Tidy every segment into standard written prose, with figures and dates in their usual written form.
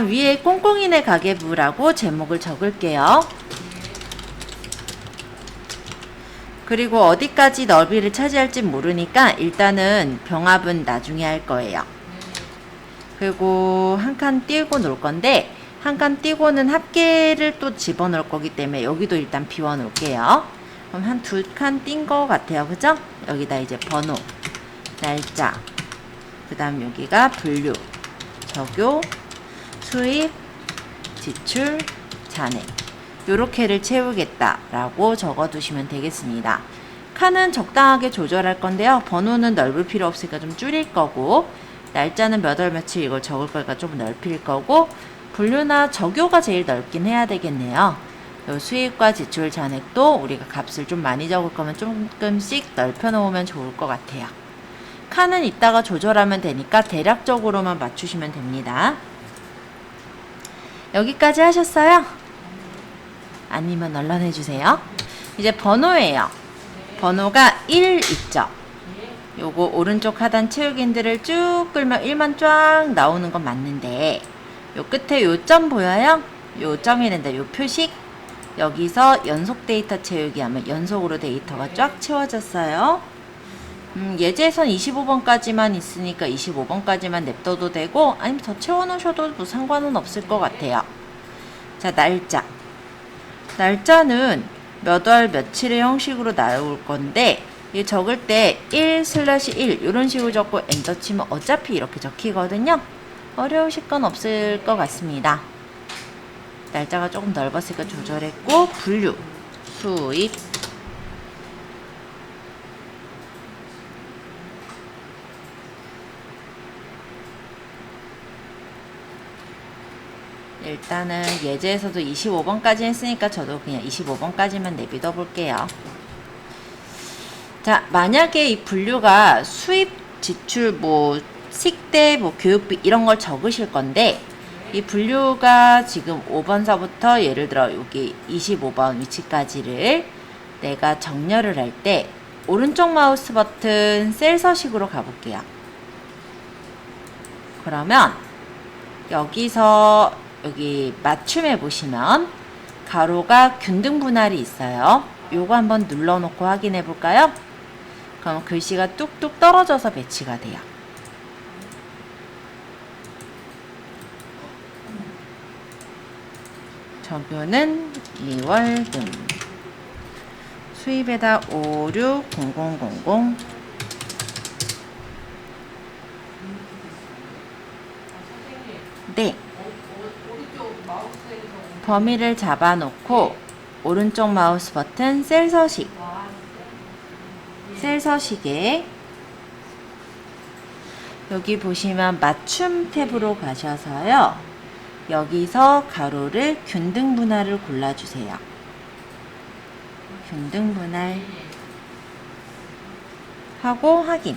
위에 꽁꽁이네 가계부라고 제목을 적을게요. 그리고 어디까지 넓이를 차지할지 모르니까 일단은 병합은 나중에 할 거예요. 그리고 한 칸 띄고 놓을 건데 한 칸 띄고는 합계를 또 집어넣을 거기 때문에 여기도 일단 비워 놓을게요. 그럼 한 두 칸 띈 거 같아요. 그죠? 여기다 이제 번호, 날짜, 그 다음 여기가 분류, 적요, 수입, 지출, 잔액 요렇게를 채우겠다 라고 적어 두시면 되겠습니다. 칸은 적당하게 조절할 건데요. 번호는 넓을 필요 없으니까 좀 줄일 거고, 날짜는 몇 월 며칠 이걸 적을 거니까 좀 넓힐 거고, 분류나 적요가 제일 넓긴 해야 되겠네요. 요 수입과 지출 잔액도 우리가 값을 좀 많이 적을 거면 조금씩 넓혀 놓으면 좋을 것 같아요. 칸은 이따가 조절하면 되니까 대략적으로만 맞추시면 됩니다. 여기까지 하셨어요? 아니면 얼른 해주세요. 이제 번호예요. 번호가 1 있죠? 요거 오른쪽 하단 채우기들을 쭉 끌면 1만 쫙 나오는 건 맞는데 요 끝에 요점 보여요? 요점이 된다. 요 표식 여기서 연속 데이터 채우기 하면 연속으로 데이터가 쫙 채워졌어요. 예제에선 25번까지만 있으니까 25번까지만 냅둬도 되고 아니면 더 채워놓으셔도 뭐 상관은 없을 것 같아요. 자, 날짜. 날짜는 몇 월 며칠의 형식으로 나올 건데 이 적을 때 1/1 이런 식으로 적고 엔터 치면 어차피 이렇게 적히거든요. 어려우실 건 없을 것 같습니다. 날짜가 조금 넓었으니까 조절했고, 분류, 수입, 일단은 예제에서도 25번까지 했으니까 저도 그냥 25번까지만 내비둬 볼게요. 자, 만약에 이 분류가 수입, 지출, 뭐 식대, 뭐 교육비 이런 걸 적으실 건데 이 분류가 지금 5번서부터 예를 들어 여기 25번 위치까지를 내가 정렬을 할 때 오른쪽 마우스 버튼 셀 서식으로 가볼게요. 그러면 여기서 여기 맞춤에 보시면 가로가 균등 분할이 있어요. 요거 한번 눌러놓고 확인해 볼까요? 그럼 글씨가 뚝뚝 떨어져서 배치가 돼요. 적요는 2월금, 수입에다 560000, 네. 범위를 잡아놓고 오른쪽 마우스 버튼 셀 서식, 셀 서식에 여기 보시면 맞춤 탭으로 가셔서요. 여기서 가로를 균등 분할을 골라주세요. 균등 분할 하고 확인.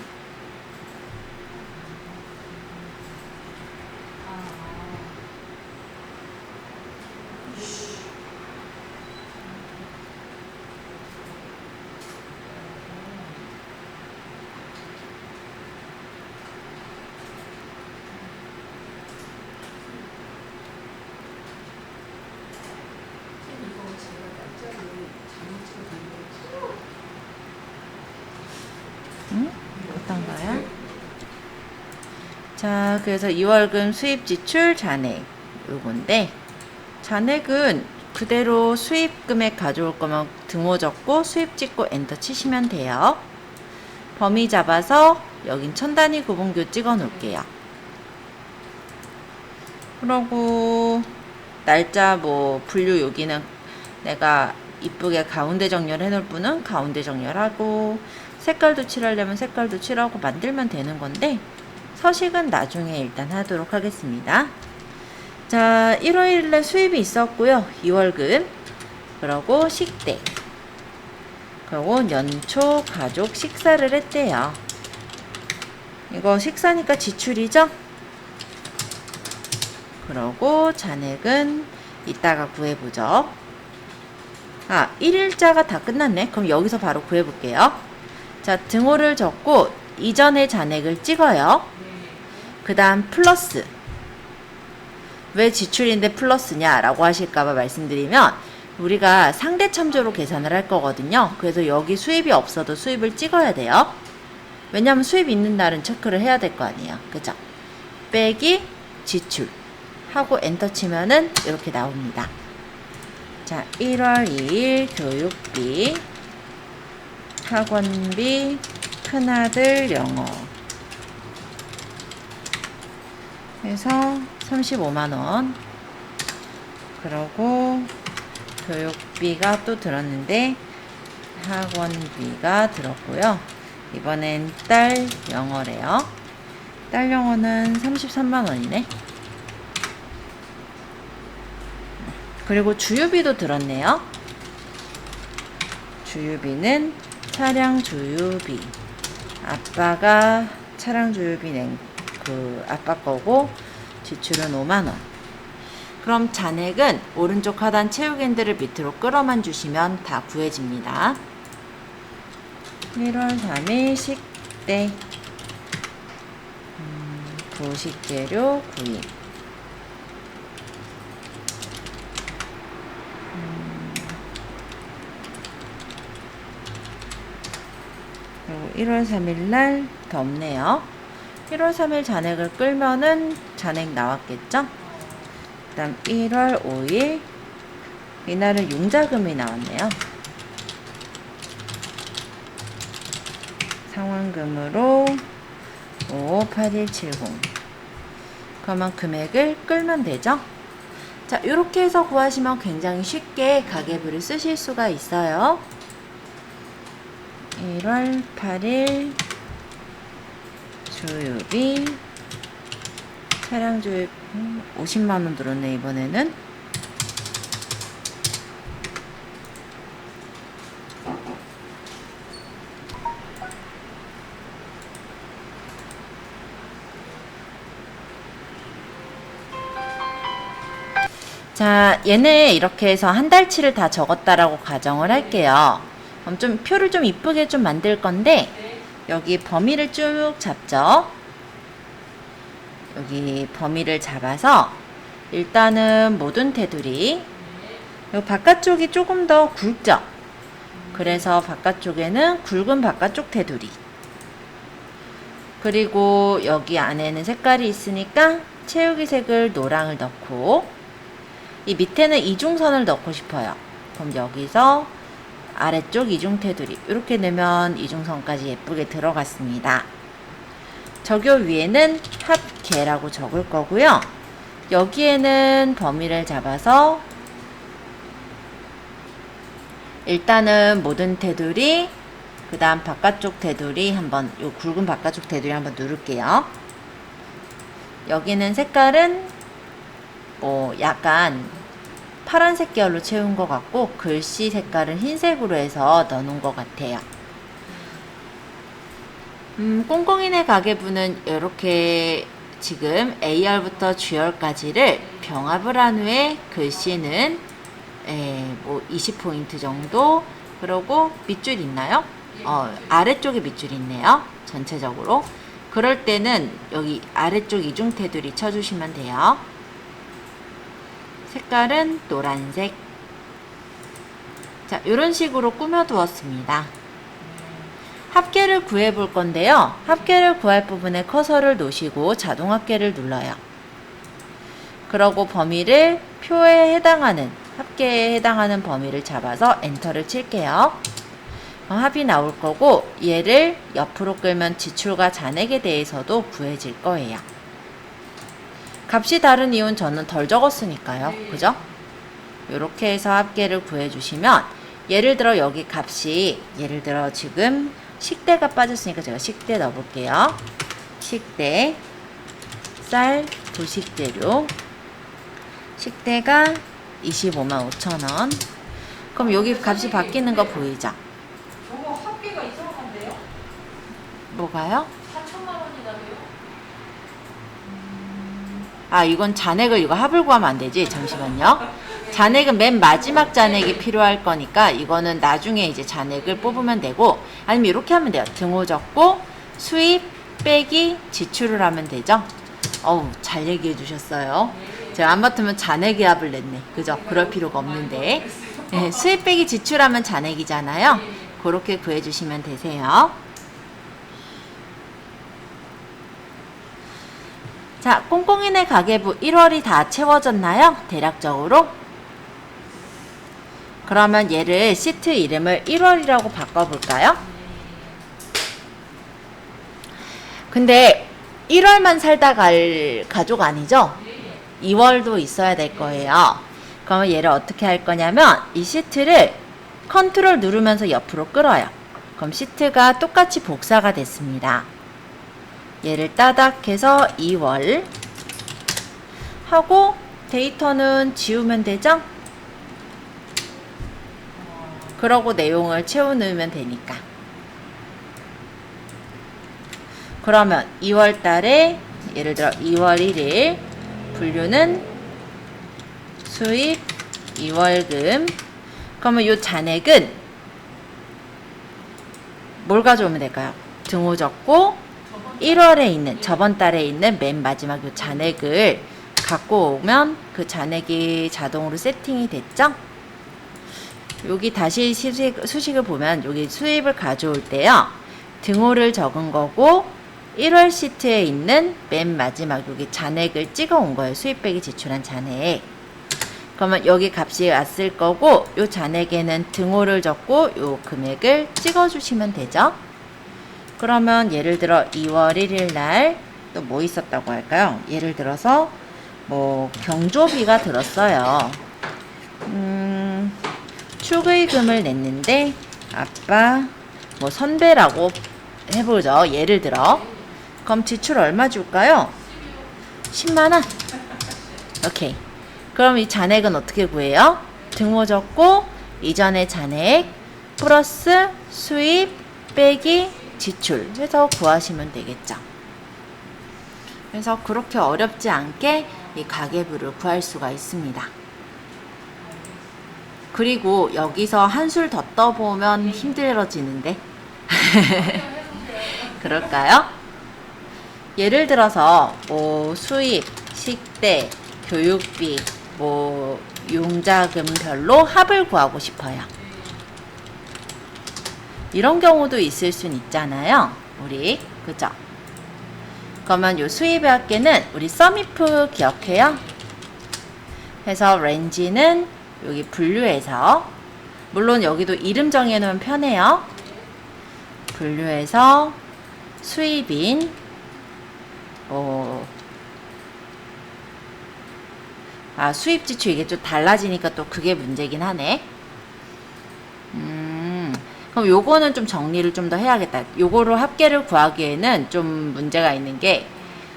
어떤가요? 자, 그래서 2월금 수입 지출 잔액 요건데 잔액은 그대로 수입 금액 가져올 거면 등호 적고 수입 찍고 엔터 치시면 돼요. 범위 잡아서 여긴 천 단위 구분교 찍어 놓을게요. 그러고 날짜 뭐 분류 여기는 내가 이쁘게 가운데 정렬해 놓을 분은 가운데 정렬하고 색깔도 칠하려면 색깔도 칠하고 만들면 되는 건데 서식은 나중에 일단 하도록 하겠습니다. 자, 1월일에 수입이 있었고요. 2월금, 그러고 식대, 그리고 연초 가족 식사를 했대요. 이거 식사니까 지출이죠? 그러고 잔액은 이따가 구해보죠. 아, 1일자가 다 끝났네. 그럼 여기서 바로 구해볼게요. 자, 등호를 적고 이전의 잔액을 찍어요. 그 다음 플러스 왜 지출인데 플러스냐 라고 하실까봐 말씀드리면, 우리가 상대참조로 계산을 할 거거든요. 그래서 여기 수입이 없어도 수입을 찍어야 돼요. 왜냐면 수입 있는 날은 체크를 해야 될 거 아니에요. 그죠? 빼기 지출 하고 엔터 치면은 이렇게 나옵니다. 자, 1월 2일 교육비, 학원비, 큰아들 영어 해서 35만원. 그러고 교육비가 또 들었는데 학원비가 들었고요. 이번엔 딸 영어래요. 딸 영어는 33만원이네. 그리고 주유비도 들었네요. 주유비는 차량 주유비. 아빠가 차량 주유비 낸 아빠 거고, 지출은 5만원. 그럼 잔액은 오른쪽 하단 채우기 핸들을 밑으로 끌어만 주시면 다 구해집니다. 1월 3일 식대, 부식재료 구입, 그리고 1월 3일 날 더 없네요. 1월 3일 잔액을 끌면은 잔액 나왔겠죠? 그 다음 1월 5일, 이날은 융자금이 나왔네요. 상환금으로 558170. 그러면 금액을 끌면 되죠? 자, 이렇게 해서 구하시면 굉장히 쉽게 가계부를 쓰실 수가 있어요. 1월 8일 주유비, 차량 주유비 50만원 들었네. 이번에는 자, 얘네 이렇게 해서 한 달치를 다 적었다라고 가정을 할게요. 그럼 좀 표를 좀 이쁘게 좀 만들 건데, 여기 범위를 쭉 잡죠. 여기 범위를 잡아서 일단은 모든 테두리, 여기 바깥쪽이 조금 더 굵죠. 그래서 바깥쪽에는 굵은 바깥쪽 테두리, 그리고 여기 안에는 색깔이 있으니까 채우기 색을 노랑을 넣고, 이 밑에는 이중선을 넣고 싶어요. 그럼 여기서 아래쪽 이중 테두리 이렇게 내면 이중선까지 예쁘게 들어갔습니다. 저기 위에는 합계라고 적을 거고요. 여기에는 범위를 잡아서 일단은 모든 테두리, 그 다음 바깥쪽 테두리 한번, 요 굵은 바깥쪽 테두리 한번 누를게요. 여기는 색깔은 약간 파란색 계열로 채운 것 같고, 글씨 색깔은 흰색으로 해서 넣어놓은 것 같아요. 꽁꽁이네 가계부는 이렇게 지금 A열부터 G열까지를 병합을 한 후에 글씨는 20포인트 정도, 그리고 밑줄 있나요? 아래쪽에 밑줄이 있네요. 전체적으로. 그럴 때는 여기 아래쪽 이중 테두리 쳐주시면 돼요. 색깔은 노란색. 자, 이런 식으로 꾸며두었습니다. 합계를 구해 볼 건데요. 합계를 구할 부분에 커서를 놓으시고 자동 합계를 눌러요. 그러고 범위를 표에 해당하는, 합계에 해당하는 범위를 잡아서 엔터를 칠게요. 합이 나올 거고, 얘를 옆으로 끌면 지출과 잔액에 대해서도 구해질 거예요. 값이 다른 이유는 저는 덜 적었으니까요. 그죠? 이렇게 해서 합계를 구해주시면, 예를 들어 여기 값이, 예를 들어 지금 식대가 빠졌으니까 제가 식대 넣어볼게요. 식대, 쌀, 부식재료, 식대가 25만 5천원. 그럼 여기 값이 바뀌는 거 보이죠? 저거 합계가 이상한데요? 뭐가요? 4천만 원이라고요? 이건 잔액을, 이거 합을 구하면 안 되지. 잠시만요. 잔액은 맨 마지막 잔액이 필요할 거니까 이거는 나중에 이제 잔액을 뽑으면 되고, 아니면 이렇게 하면 돼요. 등호 적고 수입 빼기 지출을 하면 되죠. 잘 얘기해 주셨어요. 제가 안 맡으면 잔액기압을 냈네. 그죠? 그럴 필요가 없는데. 네, 수입 빼기 지출하면 잔액이잖아요. 그렇게 구해주시면 되세요. 자, 꽁꽁이네 가계부 1월이 다 채워졌나요? 대략적으로. 그러면 얘를 시트 이름을 1월이라고 바꿔볼까요? 근데 1월만 살다 갈 가족 아니죠? 2월도 있어야 될 거예요. 그러면 얘를 어떻게 할 거냐면 이 시트를 컨트롤 누르면서 옆으로 끌어요. 그럼 시트가 똑같이 복사가 됐습니다. 얘를 따닥 해서 2월 하고 데이터는 지우면 되죠? 그러고 내용을 채워넣으면 되니까. 그러면 2월 달에 예를 들어 2월 1일 분류는 수입 2월금. 그러면 이 잔액은 뭘 가져오면 될까요? 등호 적고 1월에 있는 저번 달에 있는 맨 마지막 이 잔액을 갖고 오면 그 잔액이 자동으로 세팅이 됐죠? 여기 다시 수식을 보면 여기 수입을 가져올 때요. 등호를 적은 거고 1월 시트에 있는 맨 마지막 여기 잔액을 찍어 온 거예요. 수입 빼기 지출한 잔액. 그러면 여기 값이 왔을 거고 요 잔액에는 등호를 적고 요 금액을 찍어 주시면 되죠. 그러면 예를 들어 2월 1일 날 또 뭐 있었다고 할까요? 예를 들어서 뭐 경조비가 들었어요. 축의금을 냈는데 아빠 뭐 선배라고 해보죠. 예를 들어 그럼 지출 얼마 줄까요? 10만원. 오케이. 그럼 이 잔액은 어떻게 구해요? 등호 적고 이전의 잔액 플러스 수입 빼기 지출 해서 구하시면 되겠죠. 그래서 그렇게 어렵지 않게 이 가계부를 구할 수가 있습니다. 그리고 여기서 한술 더 떠보면 힘들어지는데 그럴까요? 예를 들어서 뭐 수입, 식대, 교육비, 뭐 용자금별로 합을 구하고 싶어요. 이런 경우도 있을 순 있잖아요. 우리 그죠? 그러면 요 수입의 합계는 우리 썸이프 기억해요? 해서 렌지는 여기 분류해서 물론 여기도 이름 정해놓으면 편해요. 분류해서 수입인 수입 지출 이게 좀 달라지니까 또 그게 문제긴 하네. 그럼 요거는 좀 정리를 좀 더 해야겠다. 요거로 합계를 구하기에는 좀 문제가 있는 게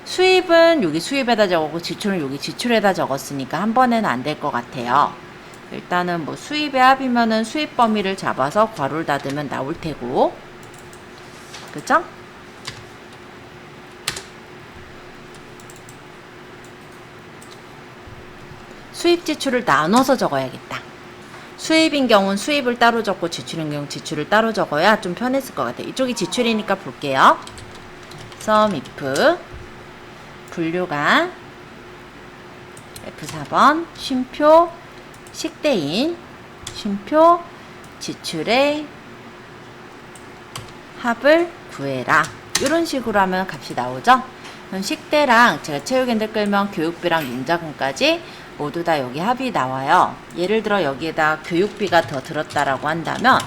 수입은 여기 수입에다 적었고 지출은 여기 지출에다 적었으니까 한 번에는 안 될 것 같아요. 일단은 뭐 수입의 합이면은 수입 범위를 잡아서 괄호를 닫으면 나올 테고, 그죠? 수입 지출을 나눠서 적어야겠다. 수입인 경우는 수입을 따로 적고 지출인 경우는 지출을 따로 적어야 좀 편했을 것 같아요. 이쪽이 지출이니까 볼게요. sum if 분류가 F4번 쉼표 식대인 쉼표 지출의 합을 구해라. 이런 식으로 하면 값이 나오죠. 그럼 식대랑 제가 체육인들 끌면 교육비랑 용자금까지 모두 다 여기 합이 나와요. 예를 들어 여기에다 교육비가 더 들었다라고 한다면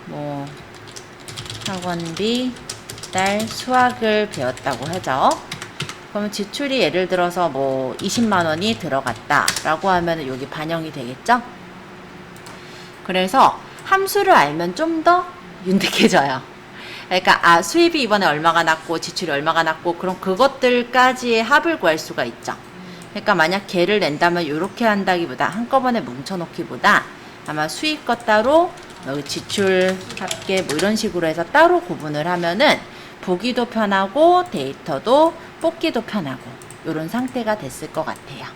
뭐 학원비 딸 수학을 배웠다고 하죠. 그러면 지출이 예를 들어서 뭐 20만 원이 들어갔다 라고 하면 여기 반영이 되겠죠. 그래서 함수를 알면 좀 더 윤택해져요. 그러니까 수입이 이번에 얼마가 났고 지출이 얼마가 났고 그럼 그것들까지의 합을 구할 수가 있죠. 그러니까 만약 걔를 낸다면 이렇게 한다기보다 한꺼번에 뭉쳐놓기보다 아마 수입 것 따로 여기 지출 합계 뭐 이런 식으로 해서 따로 구분을 하면은 보기도 편하고 데이터도 뽑기도 편하고 이런 상태가 됐을 것 같아요.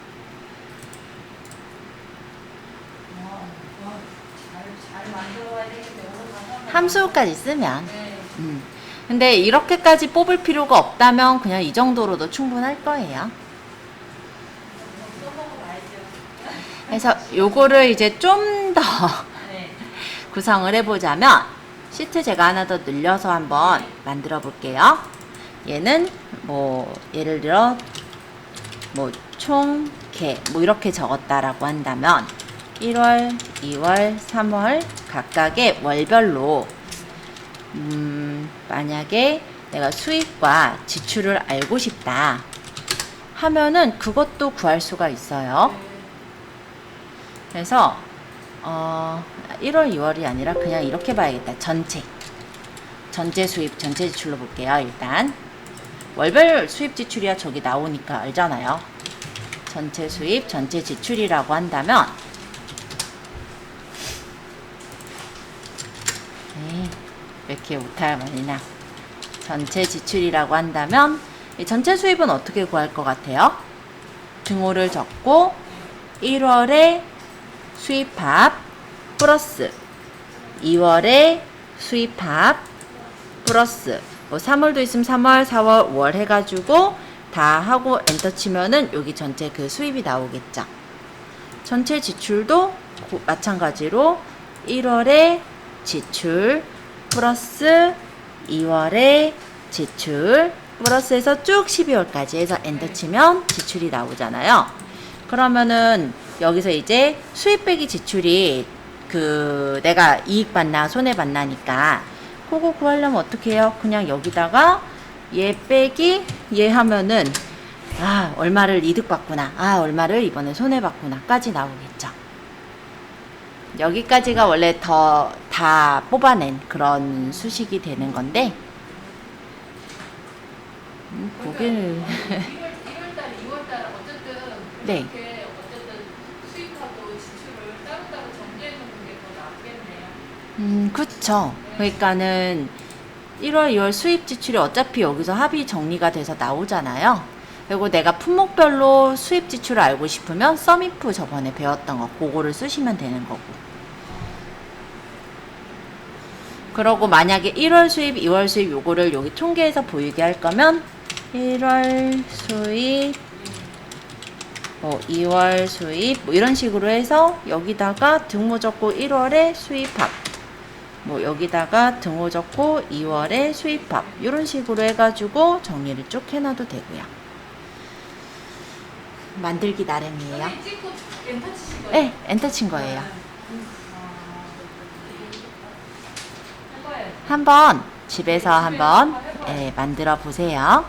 함수까지 쓰면 근데 이렇게까지 뽑을 필요가 없다면 그냥 이 정도로도 충분할 거예요. 그래서 요거를 이제 좀 더 네. 구성을 해보자면 시트 제가 하나 더 늘려서 한번 만들어 볼게요. 얘는 뭐 예를 들어 뭐 총계 뭐 이렇게 적었다라고 한다면 1월, 2월, 3월 각각의 월별로 만약에 내가 수입과 지출을 알고 싶다 하면은 그것도 구할 수가 있어요. 그래서 1월, 2월이 아니라 그냥 이렇게 봐야겠다. 전체 수입, 전체 지출로 볼게요. 일단 월별 수입 지출이야 저기 나오니까 알잖아요. 전체 수입, 전체 지출이라고 한다면 왜 이렇게 못할 말이냐. 전체 지출이라고 한다면 이 전체 수입은 어떻게 구할 것 같아요? 등호를 적고 1월에 수입합 플러스 2월에 수입합 플러스 뭐 3월도 있으면 3월, 4월, 5월 해가지고 다 하고 엔터 치면은 여기 전체 그 수입이 나오겠죠. 전체 지출도 마찬가지로 1월에 지출 플러스 2월에 지출 플러스 해서 쭉 12월까지 해서 엔터 치면 지출이 나오잖아요. 그러면은 여기서 이제 수입 빼기 지출이 그 내가 이익 받나 손해 받나니까 그거 구하려면 어떻게 해요? 그냥 여기다가 얘 빼기 얘 하면은 아 얼마를 이득 받구나, 아 얼마를 이번에 손해 받구나 까지 나오겠죠. 여기까지가 원래 다 뽑아낸 그런 수식이 되는 건데 고개를 1월달, 2월달 어쨌든 네. 그렇게 어쨌든 수입하고 지출을 따로따로 정리해 놓는 게 더 낫겠네요. 그쵸. 그러니까는 1월, 2월 수입 지출이 어차피 여기서 합의 정리가 돼서 나오잖아요. 그리고 내가 품목별로 수입 지출을 알고 싶으면 썸이프 저번에 배웠던 거 그거를 쓰시면 되는 거고. 그러고 만약에 1월 수입, 2월 수입 요거를 여기 통계에서 보이게 할 거면 1월 수입 2월 수입 뭐 이런 식으로 해서 여기다가 등호 적고 1월에 수입합 뭐 여기다가 등호 적고 2월에 수입합 이런 식으로 해가지고 정리를 쭉 해놔도 되고요. 만들기 나름이에요. 선생님 찍고 엔터 치신 거예요? 네, 엔터 친 거예요. 해봐요. 한번 집에서 한번 만들어 보세요.